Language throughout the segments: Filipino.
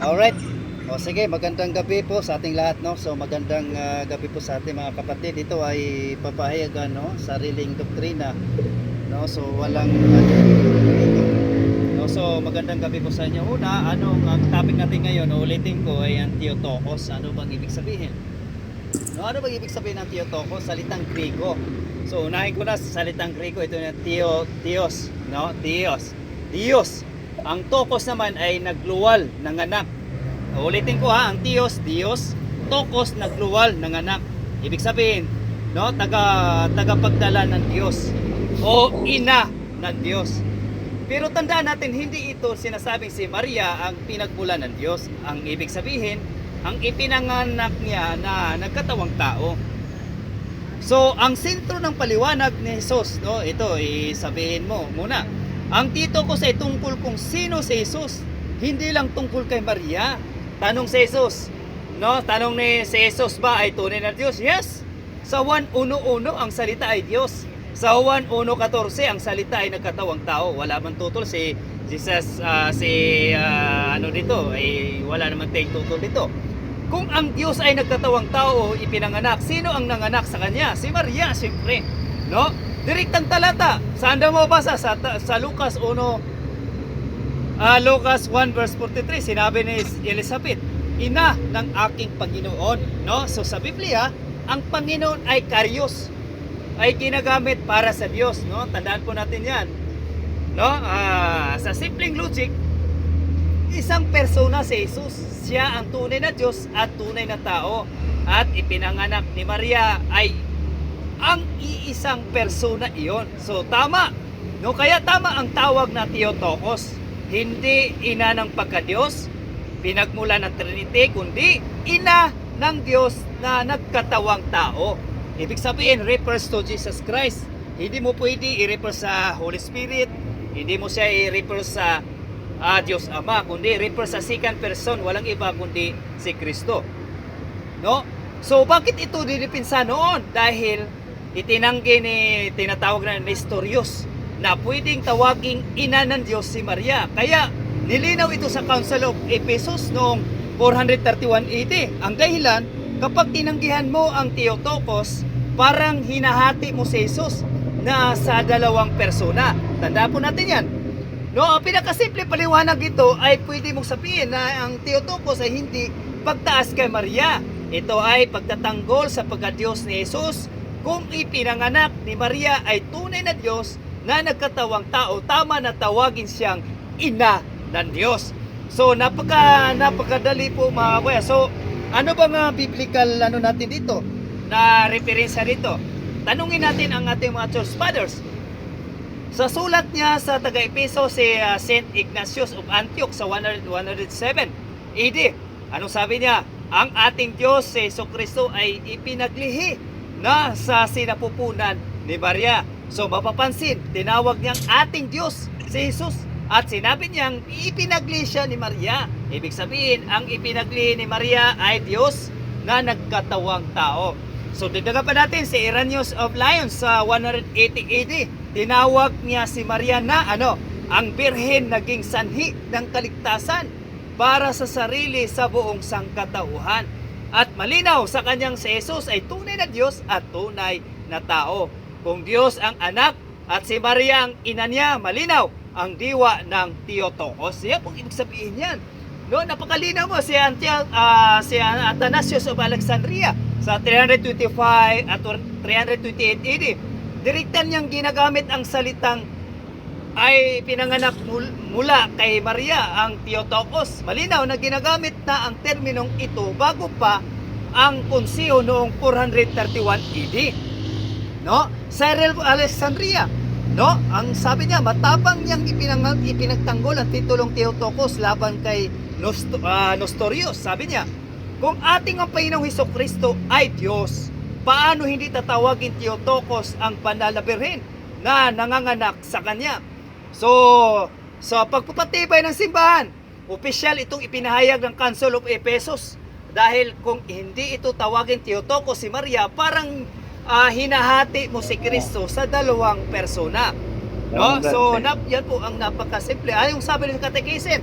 Alright. O sige, magandang gabi po sa ating lahat, no. So magandang gabi po sa ating mga kapatid. Ito ay papahayagan, no, sariling doktrina, no. So walang no. So magandang gabi po sa inyo. Una, anong ang topic natin ngayon? Ulitin ko ay ang Theotokos. Ano bang ibig sabihin? No, ano bang ibig sabihin ng Theotokos? Salitang Griego. So unahin ko na sa salitang Griego, ito na Theos, no? Dios. Ang tokos naman ay nagluwal ng anak. Ulitin ko ha, ang Theos, Dios, tokos, nagluwal ng anak. Ibig sabihin, no, tagapagdala ng Diyos o ina ng Diyos. Pero tandaan natin, hindi ito sinasabing si Maria ang pinagmula ng Diyos. Ang ibig sabihin, ang ipinanganak niya na nagkatawang tao. So, ang sentro ng paliwanag ni Jesus, no, ito, sabihin mo muna. Ang Theotokos ay tungkol kung sino si Jesus. Hindi lang tungkol kay Maria. Tanong si Jesus, no? Tanong ni si Jesus ba ay tunay na Diyos? Yes. Sa 1:1 ang salita ay Diyos. Sa 1:14 ang salita ay nagkatawang tao. Wala man tutol si Jesus, ano dito, ay wala naman tayong tutol dito. Kung ang Diyos ay nagkatawang tao o ipinanganak, sino ang nanganak sa kanya? Si Maria, siyempre, no? Direktang talata. Saan daw mo basa? Sa Lucas 1, Lucas 1 verse 43, sinabi ni Elizabeth, ina ng aking Panginoon, no? So sa Biblia, ang Panginoon ay karyos, ay ginagamit para sa Diyos, no? Tandaan po natin 'yan. No? Sa simpleng logic, isang persona si Jesus. Siya ang tunay na Diyos at tunay na tao. At ipinanganak ni Maria ay ang iisang persona iyon. So tama, no? Kaya tama ang tawag na Theotokos. Hindi ina ng pagka-Diyos, pinagmula ng Trinity, kundi ina ng Diyos na nagkatawang tao. Ibig sabihin, refers to Jesus Christ. Hindi mo pwede i-refer sa Holy Spirit, hindi mo siya i-refer sa Diyos Ama, kundi refer sa second person, walang iba kundi si Kristo. No? So, bakit ito dinipinsa noon? Dahil tinatawag na Nestorius na pwedeng tawaging ina ng Diyos si Maria. Kaya nilinaw ito sa Council of Ephesus noong 431 AD. Ang dahilan, kapag tinanggihan mo ang Theotokos, parang hinahati mo si Jesus na sa dalawang persona. Tandaan po natin yan. No, ang pinakasimple paliwanag ito ay pwede mong sabihin na ang Theotokos ay hindi pagtaas kay Maria. Ito ay pagtatanggol sa pagka-Diyos ni Jesus. Kung ipinanganak ni Maria ay tunay na Diyos na nagkatawang tao, tama na tawagin siyang ina ng Diyos. So napakadali po mga kuya. So ano ba mga biblical natin dito na referensya dito? Tanungin natin ang ating mga church fathers. Sa sulat niya sa taga-Epeso si Saint Ignatius of Antioch sa 107 AD, anong sabi niya? Ang ating Diyos si Jesucristo ay ipinaglihi na sa sinapupunan ni Maria. So mapapansin, tinawag niyang ating Diyos si Jesus at sinabi niyang ipinagli siya ni Maria. Ibig sabihin, ang ipinagli ni Maria ay Diyos na nagkatawang tao. So dagdagan pa natin si Irenaeus of Lyons sa 180 AD. Tinawag niya si Maria na ang birhen naging sanhi ng kaligtasan para sa sarili sa buong sangkatauhan. At malinaw sa kanyang si Jesus ay tunay na Diyos at tunay na tao. Kung Diyos ang anak at si Maria ang ina niya, malinaw ang diwa ng Theotokos. Yan pong ibig sabihin yan. No, napakalinaw mo si Athanasius of Alexandria sa 325 at 328 AD. Direktan niyang ginagamit ang salitang ay pinanganak mula kay Maria, ang Theotokos. Malinaw na ginagamit na ang terminong ito bago pa ang konsiyo noong 431 AD. No? Cyril of Alexandria, no? Ang sabi niya, matapang niyang ipinagtanggol ang titulong Theotokos laban kay Nestorius. Sabi niya, kung ating ang Panginoong Hesukristo ay Diyos, paano hindi tatawagin Theotokos ang banal na birhen na nanganganak sa kanya? So, sa pagpapatibay ng simbahan, opisyal itong ipinahayag ng Council of Ephesus. Dahil kung hindi ito tawagin Theotokos si Maria, parang hinahati mo si Kristo sa dalawang persona. No? So, yan po ang napakasimple. Yung sabi ng Catechism,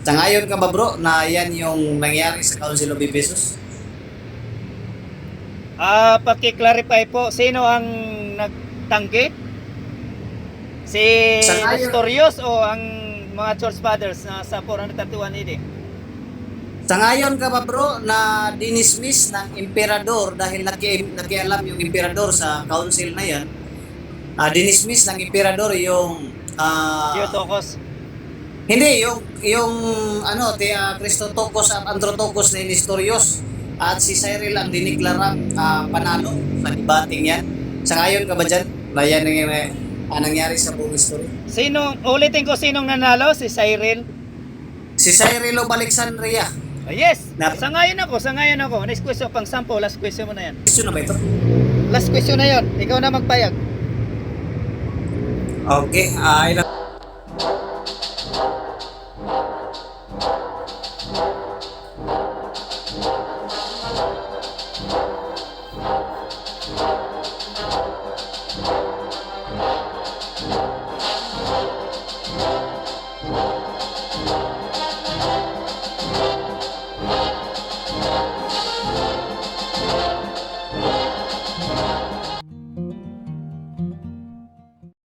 Sangayon ka ba bro na yan yung nangyari sa Council of Ephesus? Paki-clarify po, sino ang nagtanggi? Si Sangayon- Nestorius o ang mga church fathers na sa 431 AD? Sangayon ka ba bro na dinismiss ng emperador dahil nakialam yung emperador sa council na yan? Dinismiss ng emperador yung Theotokos. hindi yung Christotokos at Androtokos ni Nestorius at si Cyril ang diniklarang panalo sa debating yan. Sangayon ka ba dyan? Na yan ang nangyari sa buong history. Ulitin ko sinong nanalo? Si Cyril? Si Cyril of Alexandria. Yes! Na- Sangayon ako. Next question, pang sample, last question mo na yan. Question na ba ito? Last question na yon. Ikaw na magpayag. Okay, ilan